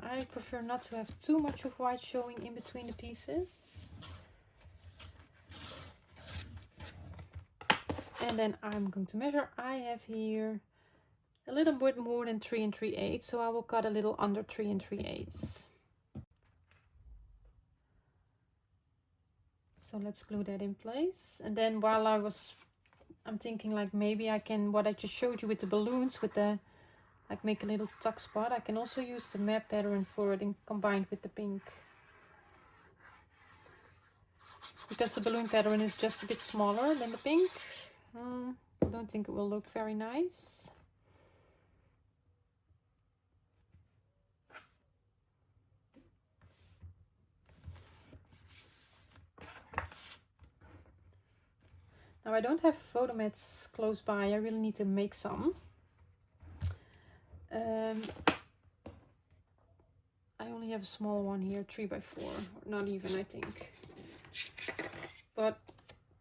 I prefer not to have too much of white showing in between the pieces. And then I'm going to measure. I have here a little bit more than 3 3/8, so I will cut a little under 3 3/8. So let's glue that in place. And then while I'm thinking like maybe I can, what I just showed you with the balloons, with the, like make a little tuck spot, I can also use the map pattern for it and combined with the pink. Because the balloon pattern is just a bit smaller than the pink. I don't think it will look very nice. Now Now I don't have photo mats close by. I really need to make some. I only have a small one here, 3x4, not even, I think. But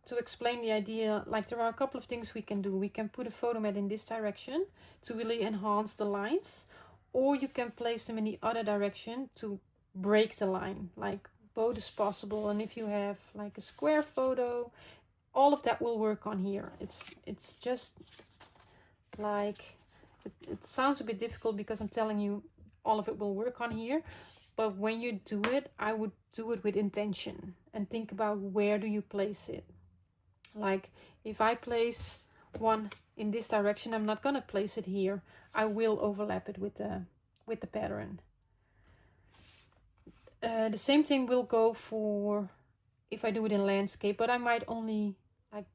to explain the idea, like there are a couple of things we can do. We can put a photo mat in this direction to really enhance the lines, or you can place them in the other direction to break the line. Like both is possible. And if you have like a square photo, all of that will work on here. It's just like, it sounds a bit difficult because I'm telling you all of it will work on here, but when you do it, I would do it with intention and think about where do you place it. Like if I place one in this direction, I'm not gonna place it here. I will overlap it with the pattern. The same thing will go for if I do it in landscape, but I might only, like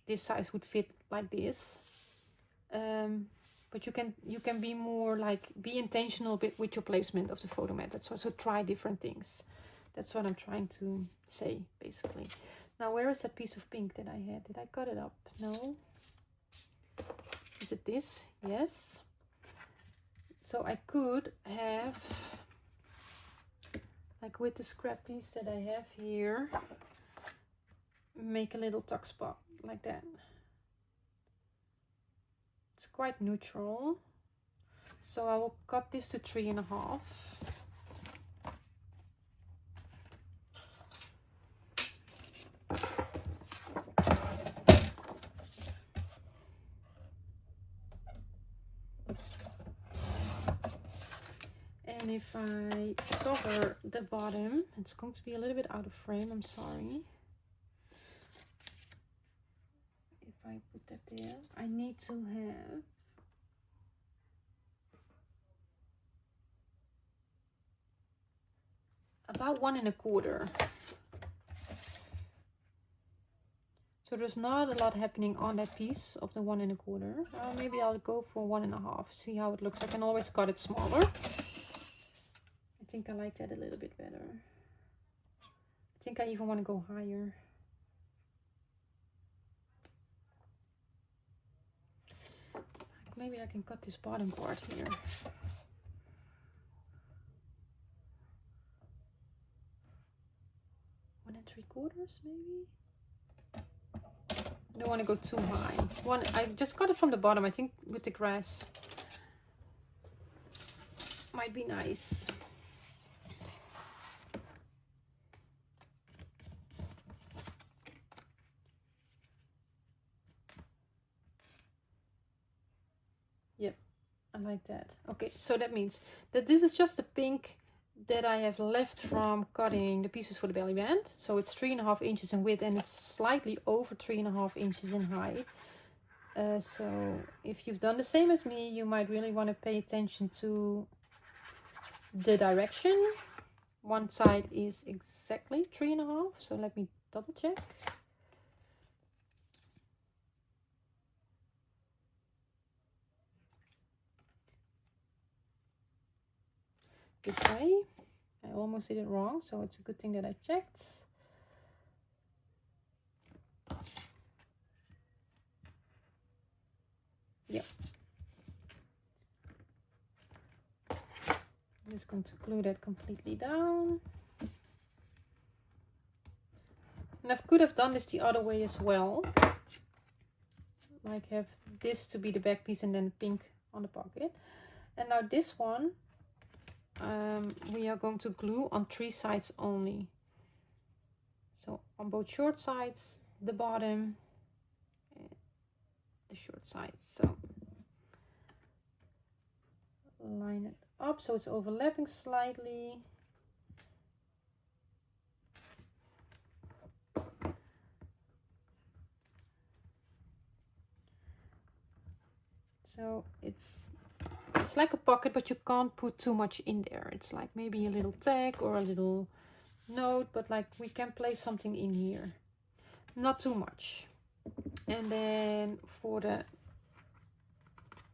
this size would fit like this. But you can be more like, be intentional with your placement of the photo mat. That's also try different things. That's what I'm trying to say, basically. Now, where is that piece of pink that I had? Did I cut it up? No. Is it this? Yes. So I could have, like with the scrap piece that I have here, make a little tuck spot like that. It's quite neutral, so I will cut this to 3.5. And if I cover the bottom, it's going to be a little bit out of frame, I'm sorry. If I put that there, I need to have about 1.25. So there's not a lot happening on that piece of the 1.25. Maybe I'll go for 1.5. See how it looks. I can always cut it smaller. I think I like that a little bit better. I think I even want to go higher. Maybe I can cut this bottom part here. 1.75 maybe. I don't want to go too high. I just got it from the bottom. I think with the grass might be nice. Yep, I like that. Okay, so that means that this is just the pink that I have left from cutting the pieces for the belly band. So it's 3.5 inches in width and it's slightly over 3.5 inches in height. So if you've done the same as me, you might really want to pay attention to the direction. One side is exactly 3.5, so let me double check. This way. I almost did it wrong, so it's a good thing that I checked. Yep. I'm just going to glue that completely down. And I could have done this the other way as well. Like have this to be the back piece and then pink on the pocket. And now this one, we are going to glue on 3 sides only. So on both short sides, the bottom, and the short sides. So line it up so it's overlapping slightly. So it's like a pocket, but you can't put too much in there. It's like maybe a little tag or a little note, but like we can place something in here. Not too much. And then for the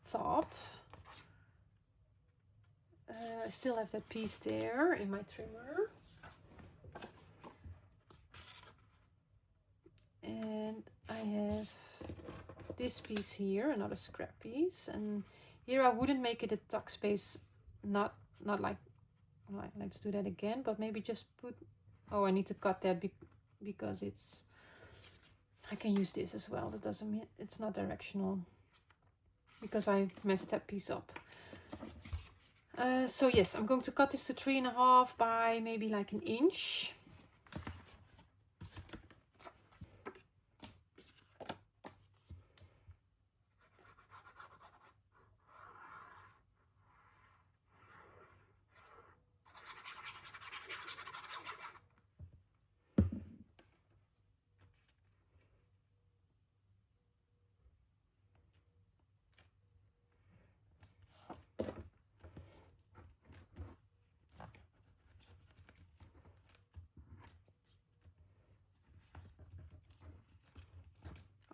top, I still have that piece there in my trimmer. And I this piece here, another scrap piece, and here I wouldn't make it a tuck space, not like let's do that again, but maybe just put, oh, I need to cut that because it's, I can use this as well. That doesn't mean it's not directional because I messed that piece up. So yes, I'm going to cut this to 3.5 by maybe like an inch.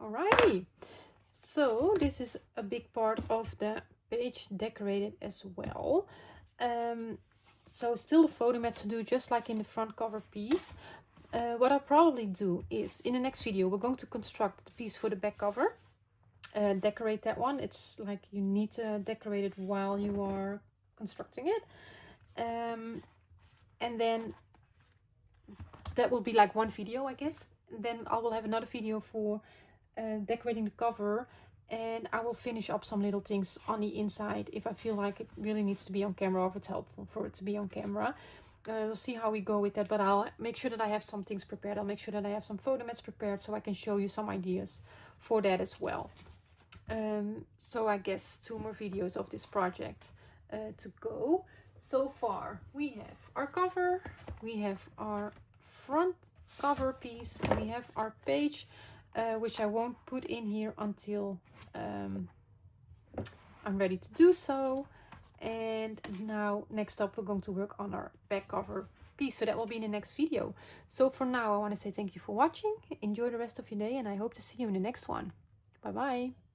Alrighty, so this is a big part of the page decorated as well. So still the photo mats to do, just like in the front cover piece. What I'll probably do is, in the next video, we're going to construct the piece for the back cover. Decorate that one. It's like you need to decorate it while you are constructing it. And then that will be like one video, I guess. And then I will have another video for decorating the cover, and I will finish up some little things on the inside if I feel like it really needs to be on camera, or if it's helpful for it to be on camera. We'll see how we go with that, but I'll make sure that I have some things prepared. I'll make sure that I have some photo mats prepared so I can show you some ideas for that as well. So I guess 2 more videos of this project to go. So far we have our cover, we have our front cover piece, we have our page, which I won't put in here until I'm ready to do so. And now next up we're going to work on our back cover piece, so that will be in the next video. So for now I want to say thank you for watching, enjoy the rest of your day, and I hope to see you in the next one. Bye bye.